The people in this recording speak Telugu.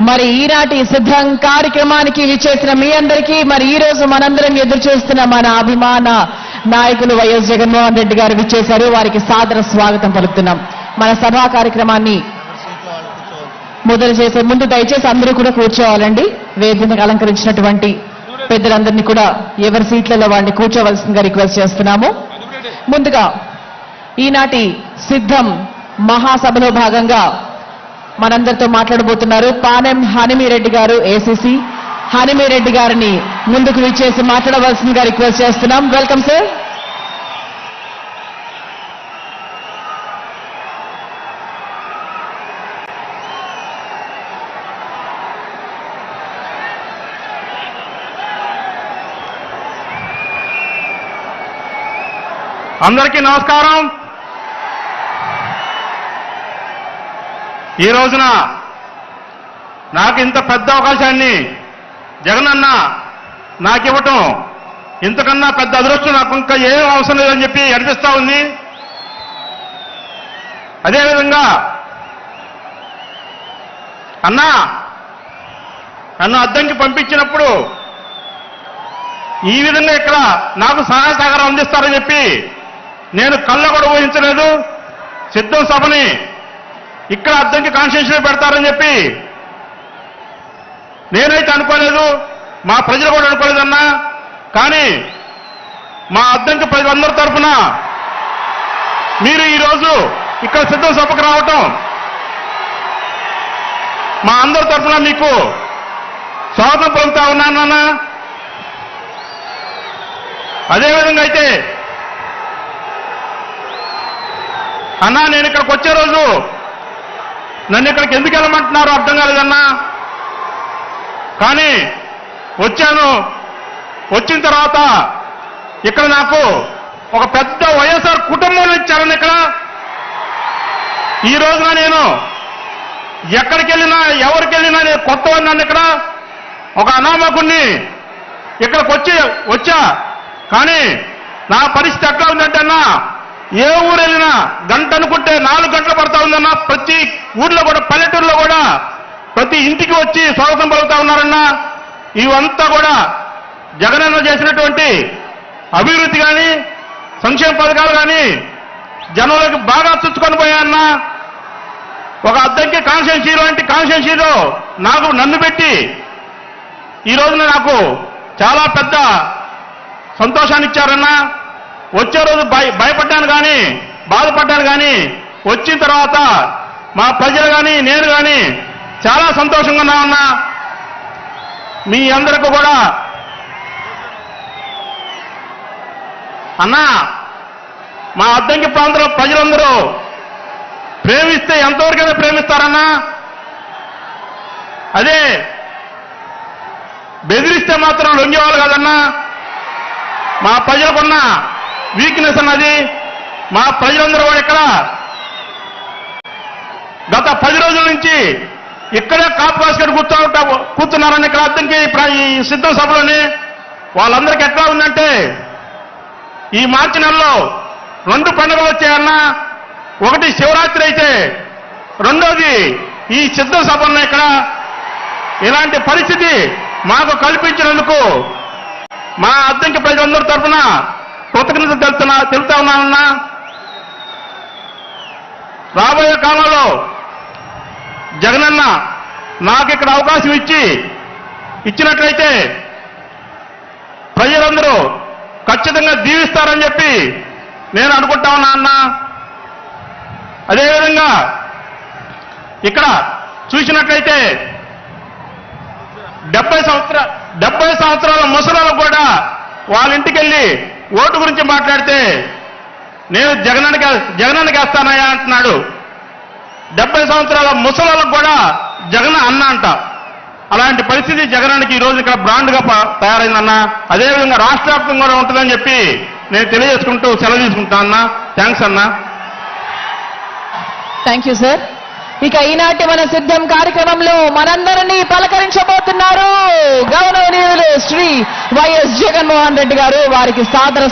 మరి ఈనాటి సిద్ధం కార్యక్రమానికి విచ్చేసిన మీ అందరికీ మరి ఈ రోజు మనందరం ఎదురు చూస్తున్న మన అభిమాన నాయకులు వైఎస్ జగన్మోహన్ రెడ్డి గారు విచ్చేశారు. వారికి సాదర స్వాగతం పలుకుతున్నాం. మన సభా కార్యక్రమాన్ని మొదలు చేసే ముందు దయచేసి అందరూ కూడా కూర్చోవాలండి. వేదికను అలంకరించినటువంటి పెద్దలందరినీ కూడా ఎవరి సీట్లలో వాడిని కూర్చోవలసిందిగా రిక్వెస్ట్ చేస్తున్నాము. ముందుగా ఈనాటి సిద్ధం మహాసభలో భాగంగా మనందరితో మాట్లాడబోతున్నారు పానెం హనుమిరెడ్డి గారు, ఏసీసీ. హనుమిరెడ్డి గారిని ముందుకు విచ్చేసి మాట్లాడవలసిందిగా రిక్వెస్ట్ చేస్తున్నాం. Welcome sir. అందరికీ నమస్కారం. ఈ రోజున నాకు ఇంత పెద్ద అవకాశాన్ని జగనన్న నాకివ్వటం ఇంతకన్నా పెద్ద అదృష్టం నాకు ఇంకా ఏం అవసరం లేదని చెప్పి అనిపిస్తా ఉంది. అదేవిధంగా అన్నా నన్ను అద్దంకి పంపించినప్పుడు ఈ విధంగా ఇక్కడ నాకు సహాయ సహకారం అందిస్తారని చెప్పి నేను కళ్ళ కూడా ఊహించలేదు. సిద్ధం సభని ఇక్కడ అద్దంకి కాన్స్టిట్యూషన్ పెడతారని చెప్పి నేనైతే అనుకోలేదు, మా ప్రజలు కూడా అనుకోలేదన్నా. కానీ మా అద్దంకి ప్రజలందరి తరఫున మీరు ఈరోజు ఇక్కడ సిద్ధం సభకు రావటం మా అందరి తరఫున మీకు స్వాగతం పలుకుతా ఉన్నానన్నా. అదేవిధంగా అయితే అన్నా నేను ఇక్కడికి వచ్చే రోజు నన్ను ఇక్కడికి ఎందుకు వెళ్ళమంటున్నారో అర్థం కాలేదన్నా. కానీ వచ్చాను. వచ్చిన తర్వాత ఇక్కడ నాకు ఒక పెద్ద వైఎస్ఆర్ కుటుంబం ఇచ్చారని ఇక్కడ ఈ రోజున నేను ఎక్కడికి వెళ్ళినా ఎవరికి వెళ్ళినా నేను కొత్త నన్ను ఇక్కడ ఒక అనామకుణ్ణి ఇక్కడికి వచ్చా. కానీ నా పరిస్థితి ఎట్లా ఉందంటే అన్నా, ఏ ఊరు వెళ్ళినా గంట అనుకుంటే 4 గంటలు పడతా ఉందన్నా. ప్రతి ఊర్లో కూడా పల్లెటూరులో కూడా ప్రతి ఇంటికి వచ్చి స్వాగతం పలుకుతా ఉన్నారన్నా. ఇవంతా కూడా జగనన్న చేసినటువంటి అభివృద్ధి కానీ సంక్షేమ పథకాలు కానీ జనంలోకి బాగా చుచ్చుకొని పోయాయన్నా. ఒక అద్దంకి కాన్స్టిట్యున్సీ లాంటి కాన్స్టిట్యున్సీలో నన్ను పెట్టి ఈ రోజున నాకు చాలా పెద్ద సంతోషాన్ని ఇచ్చారన్నా. వచ్చే రోజు భయపడ్డాను కానీ బాధపడ్డాను కానీ వచ్చిన తర్వాత మా ప్రజలు కానీ నేను కానీ చాలా సంతోషంగా ఉన్నామన్నా. మీ అందరికీ కూడా అన్నా మా అద్దంకి ప్రాంతంలో ప్రజలందరూ ప్రేమిస్తే ఎంతవరకైనా ప్రేమిస్తారన్నా. అదే బెదిరిస్తే మాత్రం లొంగేవాళ్ళు కాదన్నా. మా ప్రజలకున్న వీక్నెస్ అన్నది. మా ప్రజలందరూ కూడా ఇక్కడ గత 10 రోజుల నుంచి ఇక్కడే కాపు కాసుకొని కూర్చున్నారని ఇక్కడ అద్దంకి ఈ సిద్ధం సభలోని వాళ్ళందరికీ ఎట్లా ఉందంటే ఈ మార్చి నెలలో 2 పండుగలు వచ్చాయన్నా. ఒకటి శివరాత్రి అయితే రెండోది ఈ సిద్ధం సభల్లో ఇక్కడ ఇలాంటి పరిస్థితి మాకు కల్పించినందుకు మా అద్దంకి ప్రజలందరి తరఫున కృతజ్ఞతలు తెలుపుతా ఉన్నానన్నా. రాబోయే కాలంలో జగనన్న నాకు ఇక్కడ అవకాశం ఇచ్చినట్లయితే ప్రజలందరూ ఖచ్చితంగా దీవిస్తారని చెప్పి నేను అనుకుంటా ఉన్నా అన్నా. అదేవిధంగా ఇక్కడ చూసినట్లయితే 70 సంవత్సరాల ముసలాలకు కూడా వాళ్ళ ఇంటికి వెళ్ళి ఓటు గురించి మాట్లాడితే నేను జగనన్నకి వేస్తానయ్యా అంటున్నాడు. 70 సంవత్సరాల ముసలాలకు కూడా జగన్ అన్న అంట. అలాంటి పరిస్థితి జగనన్నకి ఈ రోజు ఇక్కడ బ్రాండ్గా తయారైందన్నా. అదేవిధంగా రాష్ట్ర వ్యాప్తంగా కూడా ఉంటుందని చెప్పి నేను తెలియజేసుకుంటూ సెలవు తీసుకుంటా అన్నా. థ్యాంక్స్ అన్నా. Thank you sir. ఇక ఈనాటి మన సిద్ధం కార్యక్రమంలో మనందరినీ పలకరించబోతున్నారు గౌరవనీయులు శ్రీ వైఎస్ జగన్మోహన్ రెడ్డి గారు. వారికి సాదర